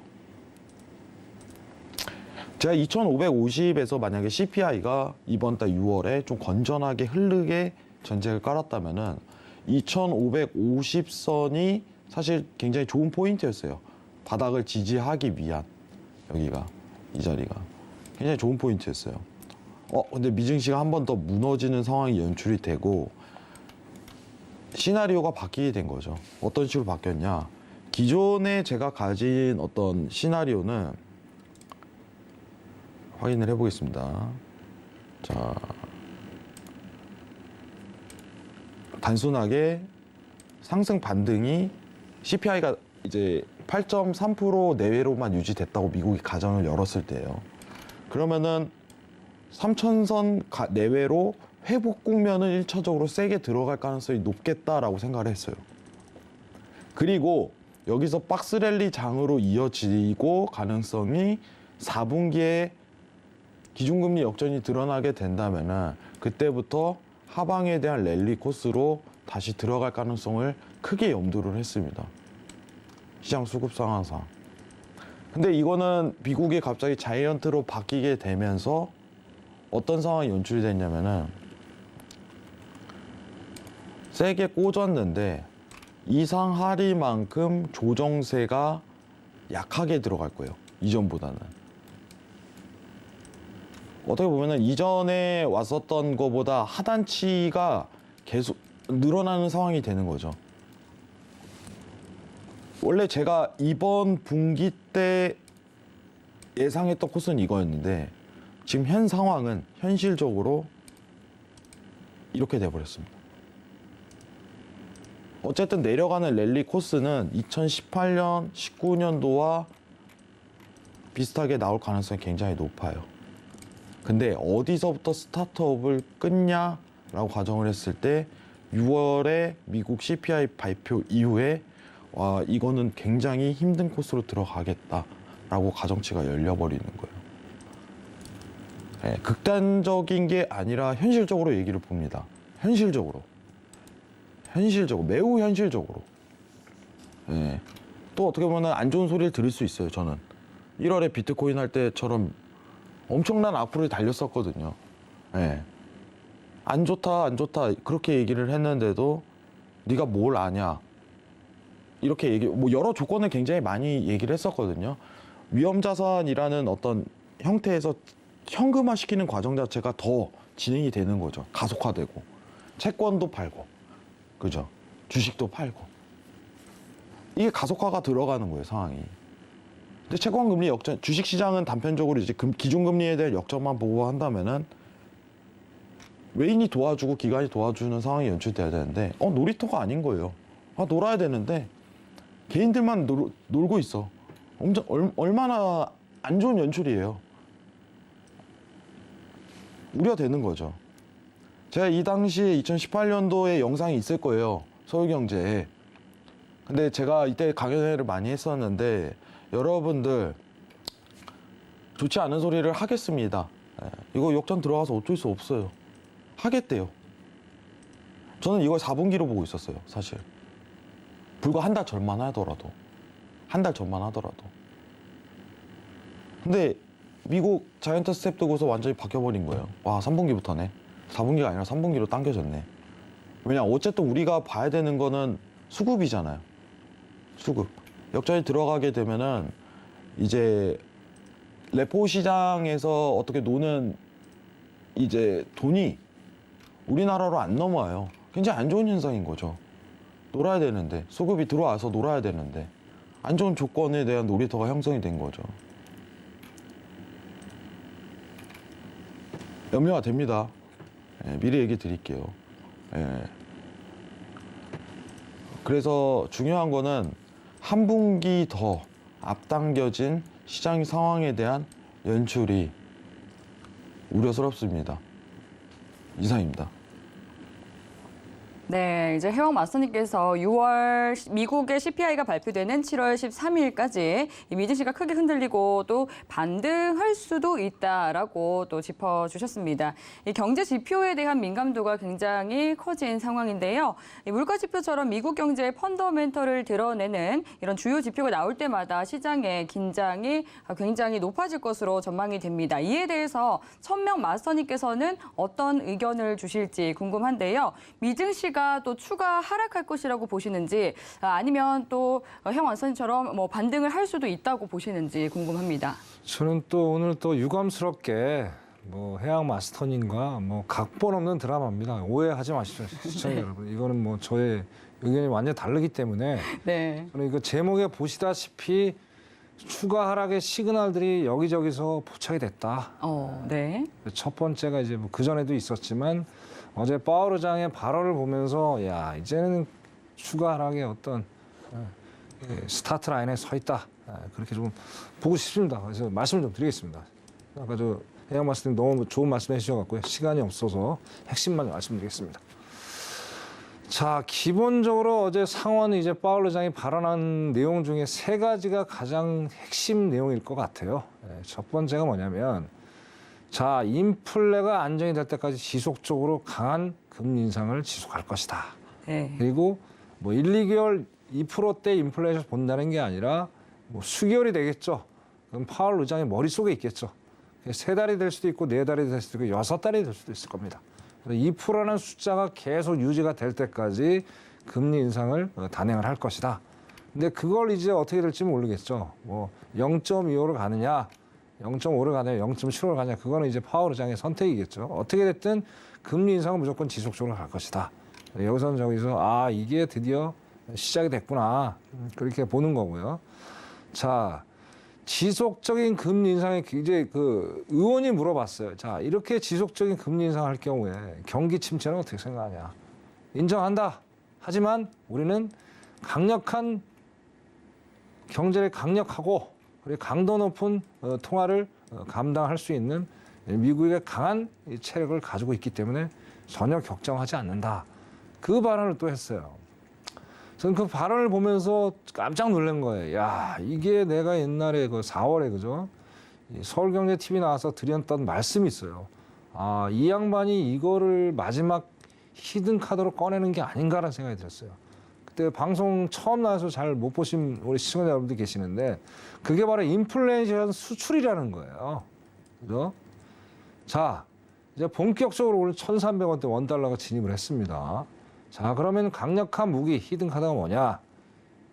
제가 2550에서 만약에 CPI가 이번 달 6월에 좀 건전하게 흐르게 전제를 깔았다면은 2550선이 사실 굉장히 좋은 포인트였어요. 바닥을 지지하기 위한, 여기가, 이 자리가 굉장히 좋은 포인트였어요. 근데 미증시가 한 번 더 무너지는 상황이 연출이 되고 시나리오가 바뀌게 된 거죠. 어떤 식으로 바뀌었냐? 기존에 제가 가진 어떤 시나리오는 확인을 해보겠습니다. 자, 단순하게 상승 반등이 CPI가 이제 8.3% 내외로만 유지됐다고 미국이 가정을 열었을 때예요. 그러면은 3천선 내외로 회복 국면은 1차적으로 세게 들어갈 가능성이 높겠다라고 생각을 했어요. 그리고 여기서 박스랠리 장으로 이어지고 가능성이 4분기에 기준금리 역전이 드러나게 된다면은 그때부터 하방에 대한 랠리 코스로 다시 들어갈 가능성을 크게 염두를 했습니다. 시장 수급 상황상. 근데 이거는 미국이 갑자기 자이언트로 바뀌게 되면서 어떤 상황이 연출이 됐냐면은 세게 꽂았는데 이상하리만큼 조정세가 약하게 들어갈 거예요. 이전보다는. 어떻게 보면은 이전에 왔었던 것보다 하단치가 계속 늘어나는 상황이 되는 거죠. 원래 제가 이번 분기 때 예상했던 코스는 이거였는데 지금 현 상황은 현실적으로 이렇게 돼버렸습니다. 어쨌든 내려가는 랠리 코스는 2018년, 19년도와 비슷하게 나올 가능성이 굉장히 높아요. 근데 어디서부터 스타트업을 끊냐라고 가정을 했을 때 6월에 미국 CPI 발표 이후에 와, 이거는 굉장히 힘든 코스로 들어가겠다라고 가정치가 열려버리는 거예요. 네, 극단적인 게 아니라 현실적으로 얘기를 봅니다. 현실적으로, 매우 현실적으로. 네. 또 어떻게 보면 안 좋은 소리를 들을 수 있어요. 저는 1월에 비트코인 할 때처럼 엄청난 악플을 달렸었거든요. 네. 안 좋다 그렇게 얘기를 했는데도 네가 뭘 아냐 이렇게 여러 조건을 굉장히 많이 얘기를 했었거든요. 위험자산이라는 어떤 형태에서 현금화 시키는 과정 자체가 더 진행이 되는 거죠. 가속화되고 채권도 팔고, 그죠? 주식도 팔고, 이게 가속화가 들어가는 거예요, 상황이. 근데 채권금리 역전, 주식시장은 단편적으로 이제 기준금리에 대한 역전만 보고 한다면은 외인이 도와주고 기관이 도와주는 상황이 연출돼야 되는데 놀이터가 아닌 거예요. 놀아야 되는데 개인들만 놀고 있어. 얼마나 안 좋은 연출이에요. 우려되는 거죠. 제가 이 당시에 2018년도에 영상이 있을 거예요. 서울경제에. 근데 제가 이때 강연회를 많이 했었는데 여러분들 좋지 않은 소리를 하겠습니다. 이거 역전 들어가서 어쩔 수 없어요. 하겠대요. 저는 이걸 4분기로 보고 있었어요, 사실. 불과 한 달 전만 하더라도. 근데 미국 자이언트 스텝 두고서 완전히 바뀌어버린 거예요. 와, 3분기부터네. 4분기가 아니라 3분기로 당겨졌네. 왜냐, 어쨌든 우리가 봐야 되는 거는 수급이잖아요. 수급. 역전이 들어가게 되면은 이제 레포 시장에서 어떻게 노는 이제 돈이 우리나라로 안 넘어와요. 굉장히 안 좋은 현상인 거죠. 놀아야 되는데, 수급이 들어와서 놀아야 되는데 안 좋은 조건에 대한 놀이터가 형성이 된 거죠. 염려가 됩니다. 예, 미리 얘기 드릴게요. 예. 그래서 중요한 거는 한 분기 더 앞당겨진 시장 상황에 대한 연출이 우려스럽습니다. 이상입니다. 네, 이제 해왕 마스터님께서 6월 미국의 CPI가 발표되는 7월 13일까지 이 미증시가 크게 흔들리고 또 반등할 수도 있다라고 또 짚어주셨습니다. 이 경제 지표에 대한 민감도가 굉장히 커진 상황인데요. 이 물가 지표처럼 미국 경제의 펀더멘털을 드러내는 이런 주요 지표가 나올 때마다 시장의 긴장이 굉장히 높아질 것으로 전망이 됩니다. 이에 대해서 천명 마스터님께서는 어떤 의견을 주실지 궁금한데요. 미증시가 또 추가 하락할 것이라고 보시는지 아니면 또 해왕마스터님처럼 뭐 반등을 할 수도 있다고 보시는지 궁금합니다. 저는 또 오늘 또 유감스럽게 뭐 해양 마스터님과 뭐 각본 없는 드라마입니다. 오해하지 마십시오, 시청자 여러분. 이거는 뭐 저의 의견이 완전히 다르기 때문에 네. 저는 이거 제목에 보시다시피 추가 하락의 시그널들이 여기저기서 포착이 됐다. 네. 첫 번째가 이제 뭐 그전에도 있었지만 어제 파월 의장의 발언을 보면서 야 이제는 추가 하락의 어떤 스타트 라인에 서 있다. 그렇게 좀 보고 싶습니다. 그래서 말씀을 좀 드리겠습니다. 아까 저 해양 말씀님 너무 좋은 말씀 해주셔갖고요. 시간이 없어서 핵심만 말씀드리겠습니다. 자, 기본적으로 어제 상원 이제 파월 의장이 발언한 내용 중에 세 가지가 가장 핵심 내용일 것 같아요. 첫 번째가 뭐냐면 자, 인플레가 안정이 될 때까지 지속적으로 강한 금리 인상을 지속할 것이다. 네. 그리고 뭐 1, 2개월 2%대 인플레이션 본다는 게 아니라 뭐 수개월이 되겠죠. 그럼 파월 의장의 머릿속에 있겠죠. 3달이 될 수도 있고 4달이 될 수도 있고 6달이 될 수도 있을 겁니다. 2%라는 숫자가 계속 유지가 될 때까지 금리 인상을 단행을 할 것이다. 근데 그걸 이제 어떻게 될지 모르겠죠. 뭐 0.25로 가느냐, 0.5로 가느냐, 0.75로 가느냐, 그거는 이제 파월 의장의 선택이겠죠. 어떻게 됐든 금리 인상은 무조건 지속적으로 갈 것이다. 여기서는 저기서 이게 드디어 시작이 됐구나, 그렇게 보는 거고요. 자, 지속적인 금리 인상에 이제 그 의원이 물어봤어요. 자, 이렇게 지속적인 금리 인상할 경우에 경기 침체는 어떻게 생각하냐? 인정한다. 하지만 우리는 강력한 경제를 강력하고 그리고 강도 높은 통화를 감당할 수 있는 미국의 강한 체력을 가지고 있기 때문에 전혀 걱정하지 않는다. 그 발언을 또 했어요. 저는 그 발언을 보면서 깜짝 놀란 거예요. 야, 이게 내가 옛날에 그 4월에 그죠? 서울경제TV 나와서 드렸던 말씀이 있어요. 이 양반이 이거를 마지막 히든 카드로 꺼내는 게 아닌가라는 생각이 들었어요. 그때 방송 처음 나와서 잘 못 보신 우리 시청자 여러분들 계시는데 그게 바로 인플레이션 수출이라는 거예요. 그죠? 자, 이제 본격적으로 오늘 1,300원대 원달러가 진입을 했습니다. 자, 그러면 강력한 무기, 히든 카드가 뭐냐?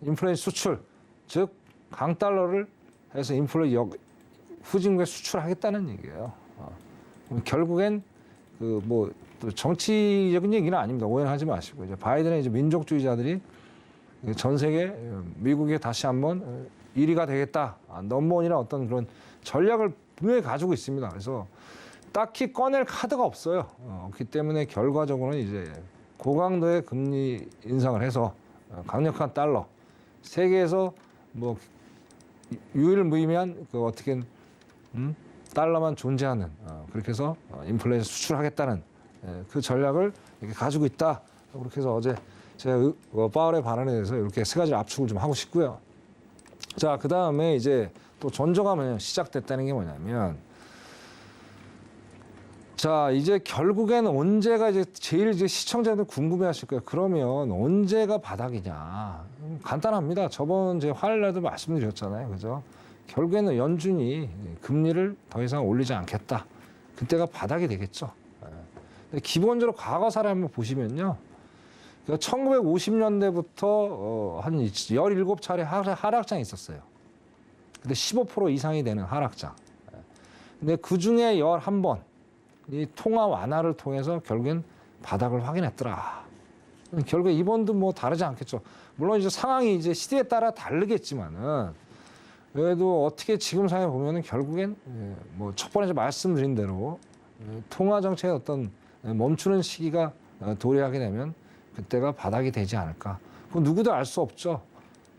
인플레이션 수출, 즉 강달러를 해서 인플레 후진국에 수출하겠다는 얘기예요. 결국엔 그 뭐 정치적인 얘기는 아닙니다. 오해는 하지 마시고 이제 바이든의 이제 민족주의자들이 전 세계 미국에 다시 한번 1위가 되겠다, 넘버원이나 어떤 그런 전략을 분명히 가지고 있습니다. 그래서 딱히 꺼낼 카드가 없어요. 그렇기 때문에 결과적으로는 이제 고강도의 금리 인상을 해서 강력한 달러, 세계에서 뭐 유일무이한 그 어떻게 달러만 존재하는 그렇게 해서 인플레이션 수출하겠다는 그 전략을 이렇게 가지고 있다. 그렇게 해서 어제 제가 파월의 발언에 대해서 이렇게 세 가지 압축을 좀 하고 싶고요. 자, 그 다음에 이제 또 전조가 시작됐다는 게 뭐냐면, 자, 이제 결국엔 언제가 이제 제일 이제 시청자들 궁금해하실 거예요. 그러면 언제가 바닥이냐? 간단합니다. 저번 이제 화요일 날도 말씀드렸잖아요, 그죠? 결국에는 연준이 금리를 더 이상 올리지 않겠다. 그때가 바닥이 되겠죠. 기본적으로 과거사를 한번 보시면요. 1950년대부터 한 17차례 하락장이 있었어요. 근데 15% 이상이 되는 하락장. 근데 그중에 11번 이 통화 완화를 통해서 결국엔 바닥을 확인했더라. 결국에 이번도 뭐 다르지 않겠죠. 물론 이제 상황이 이제 시대에 따라 다르겠지만은 그래도 어떻게 지금 상황에 보면은 결국엔 뭐 첫 번째 말씀드린 대로 통화 정책의 어떤 멈추는 시기가 도래하게 되면 그때가 바닥이 되지 않을까. 그건 누구도 알 수 없죠.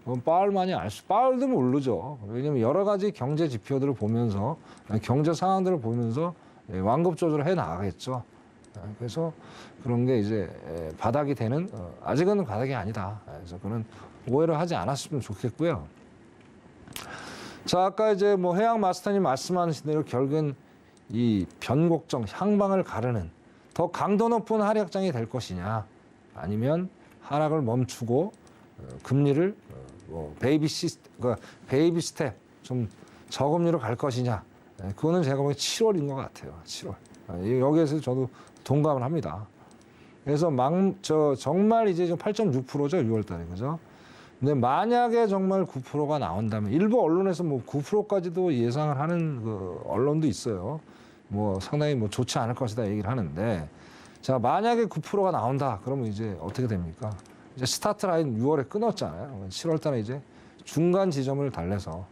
그건 파월만이 파월도 모르죠. 왜냐면 여러 가지 경제 지표들을 보면서 경제 상황들을 보면서 완급 조절을 해 나가겠죠. 그래서 그런 게 이제 바닥이 되는 아직은 바닥이 아니다. 그래서 그는 오해를 하지 않았으면 좋겠고요. 자, 아까 이제 뭐 해양 마스터님 말씀하신 대로 결국엔 이 변곡점 향방을 가르는 더 강도 높은 하락장이 될 것이냐, 아니면 하락을 멈추고 금리를 뭐 베이비 스텝 좀 저금리로 갈 것이냐, 그거는 제가 보기엔 7월인 것 같아요. 7월. 여기에서 저도 동감을 합니다. 그래서 정말 이제 지금 8.6%죠, 6월달에, 그죠? 근데 만약에 정말 9%가 나온다면, 일부 언론에서 뭐 9%까지도 예상을 하는 그 언론도 있어요. 뭐 상당히 뭐 좋지 않을 것이다 얘기를 하는데, 자, 만약에 9%가 나온다, 그러면 이제 어떻게 됩니까? 이제 스타트 라인 6월에 끊었잖아요. 7월달에 이제 중간 지점을 달래서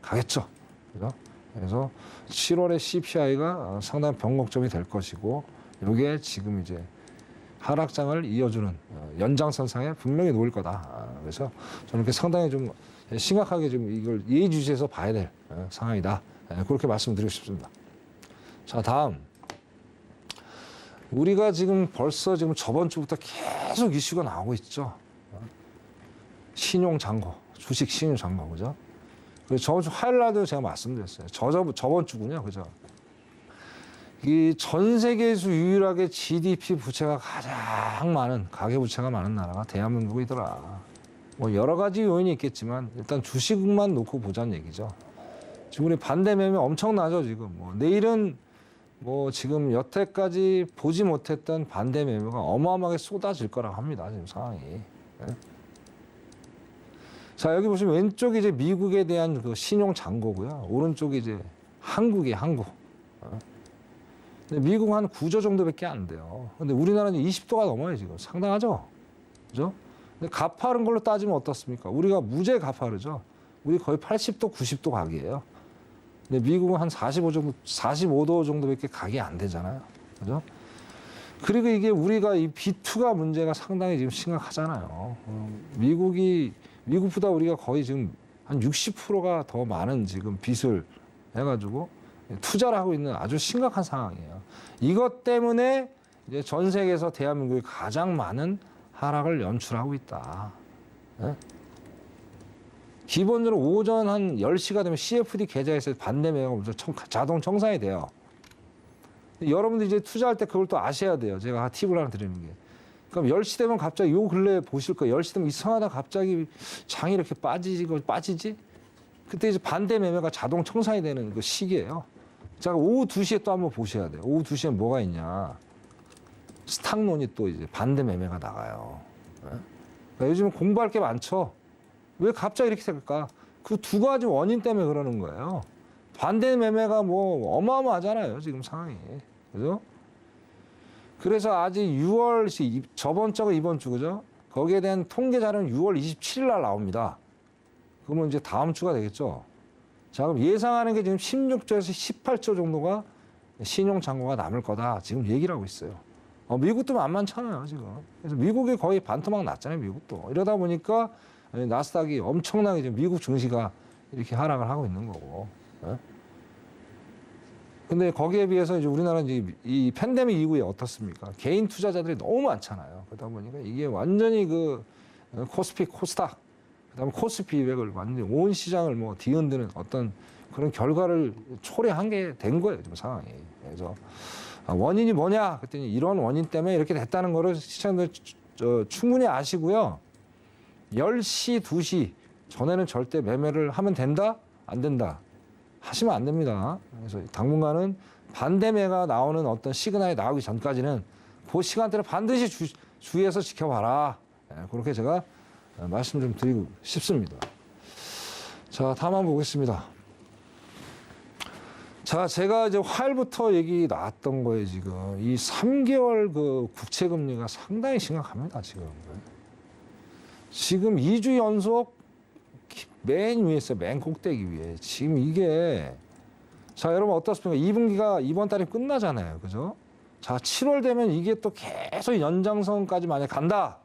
가겠죠, 그죠? 그래서 7월에 CPI가 상당히 변곡점이 될 것이고, 이게 지금 이제 하락장을 이어주는 연장선상에 분명히 놓일 거다. 그래서 저는 이렇게 상당히 좀 심각하게 좀 이걸 예의주시해서 봐야 될 상황이다. 그렇게 말씀드리고 싶습니다. 자, 다음. 우리가 지금 벌써 지금 저번 주부터 계속 이슈가 나오고 있죠. 신용장고, 주식 신용장고, 그죠? 그래서 저번 주 화요일 날도 제가 말씀드렸어요. 저번 주군요, 그죠? 이 전 세계에서 유일하게 GDP 부채가 가장 많은, 가계부채가 많은 나라가 대한민국이더라. 뭐 여러 가지 요인이 있겠지만 일단 주식만 놓고 보자는 얘기죠. 지금 우리 반대 매매 엄청나죠, 지금. 뭐 내일은 뭐 지금 여태까지 보지 못했던 반대 매매가 어마어마하게 쏟아질 거라고 합니다, 지금 상황이. 네? 자, 여기 보시면 왼쪽이 이제 미국에 대한 그 신용 잔고고요. 오른쪽이 이제 한국이에요, 한국. 근데 미국은 한 9조 정도밖에 안 돼요. 근데 우리나라는 20도가 넘어요, 지금. 상당하죠? 그죠? 근데 가파른 걸로 따지면 어떻습니까? 우리가 무제 가파르죠? 우리 거의 80도, 90도 각이에요. 근데 미국은 한 45도 정도밖에 각이 안 되잖아요. 그죠? 그리고 이게 우리가 이 B2가 문제가 상당히 지금 심각하잖아요. 미국보다 우리가 거의 지금 한 60%가 더 많은 지금 빚을 해가지고 투자를 하고 있는 아주 심각한 상황이에요. 이것 때문에 이제 전 세계에서 대한민국이 가장 많은 하락을 연출하고 있다. 네? 기본적으로 오전 한 10시가 되면 CFD 계좌에서 반대 매매가 자동 청산이 돼요. 여러분들 이제 투자할 때 그걸 또 아셔야 돼요. 제가 팁을 하나 드리는 게. 그럼 10시 되면 갑자기 요 근래에 보실 거예요. 10시 되면 이상하다 갑자기 장이 이렇게 빠지지? 그때 이제 반대 매매가 자동 청산이 되는 그 시기예요. 자, 오후 2시에 또 한번 보셔야 돼요. 오후 2시에 뭐가 있냐. 스탁론이 또 이제 반대 매매가 나가요. 네? 그러니까 요즘은 공부할 게 많죠. 왜 갑자기 이렇게 될까? 그 두 가지 원인 때문에 그러는 거예요. 반대 매매가 뭐 어마어마하잖아요, 지금 상황이. 그죠? 그래서 아직 6월, 저번 주가 이번 주, 그죠? 거기에 대한 통계 자료는 6월 27일 날 나옵니다. 그러면 이제 다음 주가 되겠죠. 자, 그럼 예상하는 게 지금 16조에서 18조 정도가 신용잔고가 남을 거다. 지금 얘기를 하고 있어요. 미국도 만만찮아요, 지금. 그래서 미국이 거의 반토막 났잖아요, 미국도. 이러다 보니까 나스닥이 엄청나게 지금 미국 증시가 이렇게 하락을 하고 있는 거고. 예? 근데 거기에 비해서 이제 우리나라는 이제 이 팬데믹 이후에 어떻습니까? 개인 투자자들이 너무 많잖아요. 그러다 보니까 이게 완전히 그 코스피, 코스닥, 그다음에 코스피 200을 완전히 온 시장을 뭐 뒤흔드는 어떤 그런 결과를 초래한 게 된 거예요, 지금 상황이. 그래서 원인이 뭐냐? 그랬더니 이런 원인 때문에 이렇게 됐다는 거를 시청자들 충분히 아시고요. 10시, 2시 전에는 절대 매매를 하면 된다? 안 된다? 하시면 안 됩니다. 그래서 당분간은 반대매가 나오는 어떤 시그널이 나오기 전까지는 그 시간대를 반드시 주의해서 지켜봐라. 그렇게 제가 말씀 좀 드리고 싶습니다. 자, 다음 한번 보겠습니다. 자, 제가 이제 화요일부터 얘기 나왔던 거예요, 지금. 이 3개월 그 국채 금리가 상당히 심각합니다, 지금. 지금 2주 연속 맨 위에 있어요, 맨 꼭대기 위에. 지금 이게, 자, 여러분 어떻습니까? 2분기가 이번 달에 끝나잖아요, 그죠? 자, 7월 되면 이게 또 계속 연장선까지 만약 간다.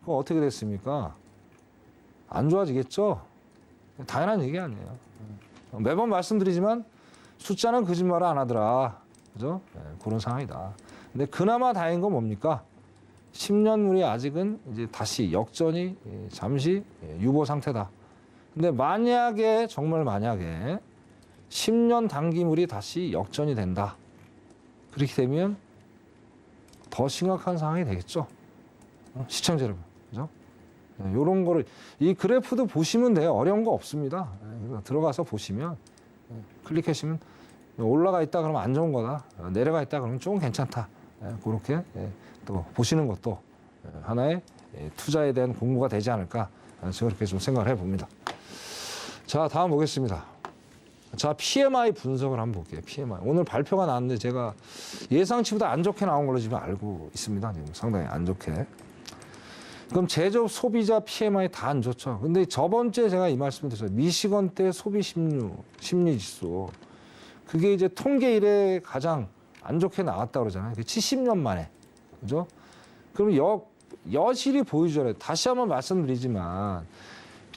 그럼 어떻게 됐습니까? 안 좋아지겠죠? 당연한 얘기 아니에요. 매번 말씀드리지만 숫자는 거짓말을 안 하더라. 그죠? 네, 그런 상황이다. 근데 그나마 다행인 건 뭡니까? 10년물이 아직은 이제 다시 역전이 잠시 유보 상태다. 근데 만약에, 정말 만약에 10년 단기물이 다시 역전이 된다. 그렇게 되면 더 심각한 상황이 되겠죠. 시청자 여러분. 그죠? 이런 거를, 이 그래프도 보시면 돼요. 어려운 거 없습니다. 들어가서 보시면, 클릭하시면 올라가 있다 그러면 안 좋은 거다. 내려가 있다 그러면 조금 괜찮다. 그렇게 또 보시는 것도 하나의 투자에 대한 공부가 되지 않을까. 저는 그렇게 좀 생각을 해봅니다. 자, 다음 보겠습니다. 자, PMI 분석을 한번 볼게요. PMI. 오늘 발표가 나왔는데 제가 예상치보다 안 좋게 나온 걸로 지금 알고 있습니다. 지금 상당히 안 좋게. 그럼 제조업 소비자 PMI 다 안 좋죠. 근데 저번 주에 제가 이 말씀을 드렸어요. 미시건 때 소비 심리 지수. 그게 이제 통계 이래 가장 안 좋게 나왔다 그러잖아요. 70년 만에. 그죠? 그럼 여실히 보여줘요. 다시 한번 말씀드리지만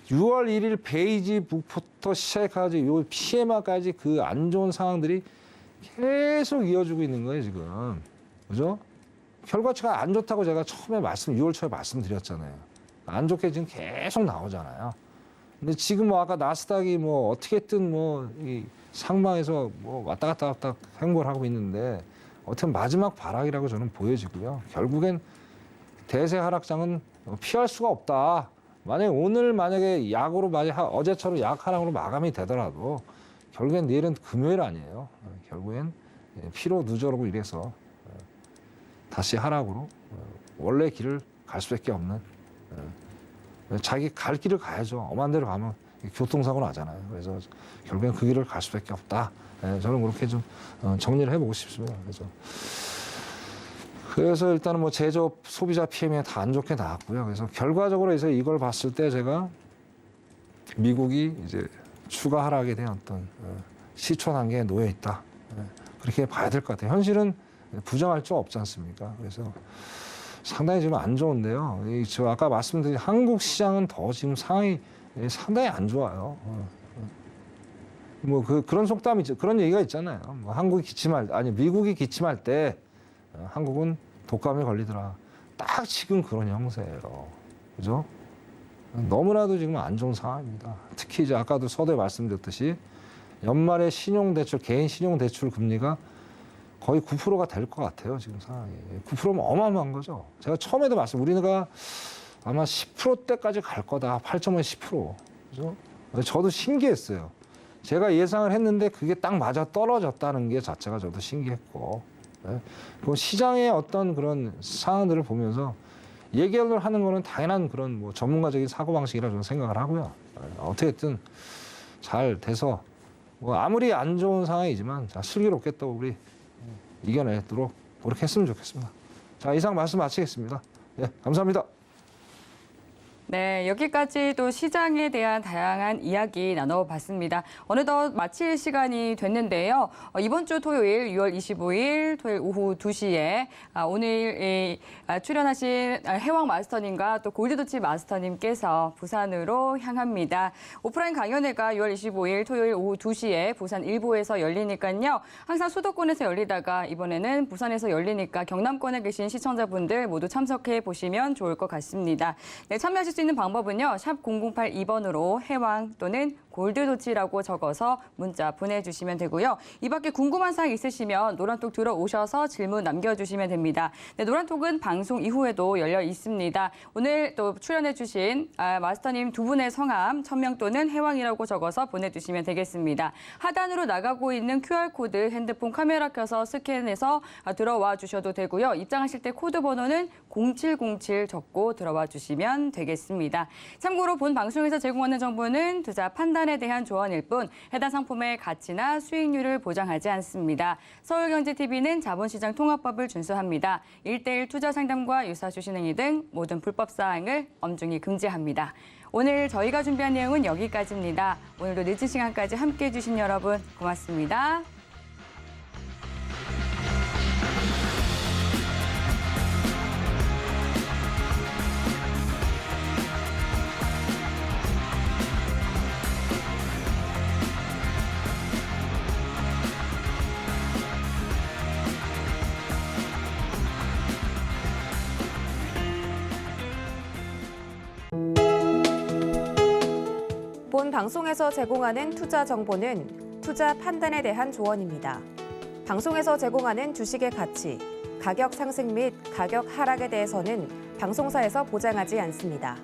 6월 1일 베이지북부터 시작해가지고 요 PMI까지 그 안 좋은 상황들이 계속 이어지고 있는 거예요, 지금. 그죠? 결과치가 안 좋다고 제가 처음에 6월 초에 말씀드렸잖아요. 안 좋게 지금 계속 나오잖아요. 근데 지금 뭐 아까 나스닥이 뭐 어떻게든 뭐 이 상방에서 뭐 왔다 갔다 행보를 하고 있는데 어떻게 마지막 발악이라고 저는 보여지고요. 결국엔 대세 하락장은 피할 수가 없다. 만약에 약으로 어제처럼 약 하락으로 마감이 되더라도 결국엔 내일은 금요일 아니에요. 결국엔 피로 누적으로 이래서 다시 하락으로 원래 길을 갈 수밖에 없는, 자기 갈 길을 가야죠. 엄한 데로 가면 교통사고 나잖아요. 그래서 결국엔 그 길을 갈 수밖에 없다. 저는 그렇게 좀 정리를 해보고 싶습니다. 그래서 일단은 뭐 제조업 소비자 PMI 다 안 좋게 나왔고요. 그래서 결과적으로 해서 이걸 봤을 때 제가 미국이 이제 추가 하락에 대한 어떤 시초 단계에 놓여 있다. 그렇게 봐야 될 것 같아요. 현실은 부정할 수 없지 않습니까? 그래서 상당히 지금 안 좋은데요. 저 아까 말씀드린 한국 시장은 더 지금 상황이 상당히 안 좋아요. 뭐 그런 속담이 그런 얘기가 있잖아요. 뭐 미국이 기침할 때 한국은 독감에 걸리더라. 딱 지금 그런 형세예요. 그죠? 너무나도 지금 안 좋은 상황입니다. 특히 이제 아까도 서두에 말씀드렸듯이 연말에 개인 신용대출 금리가 거의 9%가 될 것 같아요. 지금 상황이. 9%면 어마어마한 거죠. 제가 처음에도 우리가 아마 10%대까지 갈 거다. 8.5에 10%. 그죠? 저도 신기했어요. 제가 예상을 했는데 그게 딱 맞아 떨어졌다는 게 자체가 저도 신기했고. 그 시장의 어떤 그런 상황들을 보면서 예견을 하는 거는 당연한 그런 뭐 전문가적인 사고방식이라 저는 생각을 하고요. 어떻게든 잘 돼서 뭐 아무리 안 좋은 상황이지만 슬기롭게 또 우리 이겨내도록 그렇게 했으면 좋겠습니다. 자, 이상 말씀 마치겠습니다. 네, 감사합니다. 네, 여기까지 또 시장에 대한 다양한 이야기 나눠봤습니다. 어느덧 마칠 시간이 됐는데요. 이번 주 토요일 6월 25일 토요일 오후 2시에 오늘 출연하신 해왕 마스터님과 또 골드도치 마스터님께서 부산으로 향합니다. 오프라인 강연회가 6월 25일 토요일 오후 2시에 부산 일부에서 열리니까요. 항상 수도권에서 열리다가 이번에는 부산에서 열리니까 경남권에 계신 시청자분들 모두 참석해 보시면 좋을 것 같습니다. 네, 참여하실 수 있는 방법은요. 샵 0082번으로 해왕 또는 골드도치라고 적어서 문자 보내주시면 되고요. 이 밖에 궁금한 사항 있으시면 노란톡 들어오셔서 질문 남겨주시면 됩니다. 네, 노란톡은 방송 이후에도 열려 있습니다. 오늘 또 출연해주신 마스터님 두 분의 성함, 천명 또는 해왕이라고 적어서 보내주시면 되겠습니다. 하단으로 나가고 있는 QR코드 핸드폰 카메라 켜서 스캔해서 들어와 주셔도 되고요. 입장하실 때 코드 번호는 0707 적고 들어와 주시면 되겠습니다. 참고로 본 방송에서 제공하는 정보는 투자 판단 판단에 대한 조언일 뿐 해당 상품의 가치나 수익률을 보장하지 않습니다. 서울경제TV는 자본시장 통합법을 준수합니다. 1:1 투자 상담과 유사 주식행위 등 모든 불법 사항을 엄중히 금지합니다. 오늘 저희가 준비한 내용은 여기까지입니다. 오늘도 늦은 시간까지 함께해 주신 여러분 고맙습니다. 본 방송에서 제공하는 투자 정보는 투자 판단에 대한 조언입니다. 방송에서 제공하는 주식의 가치, 가격 상승 및 가격 하락에 대해서는 방송사에서 보장하지 않습니다.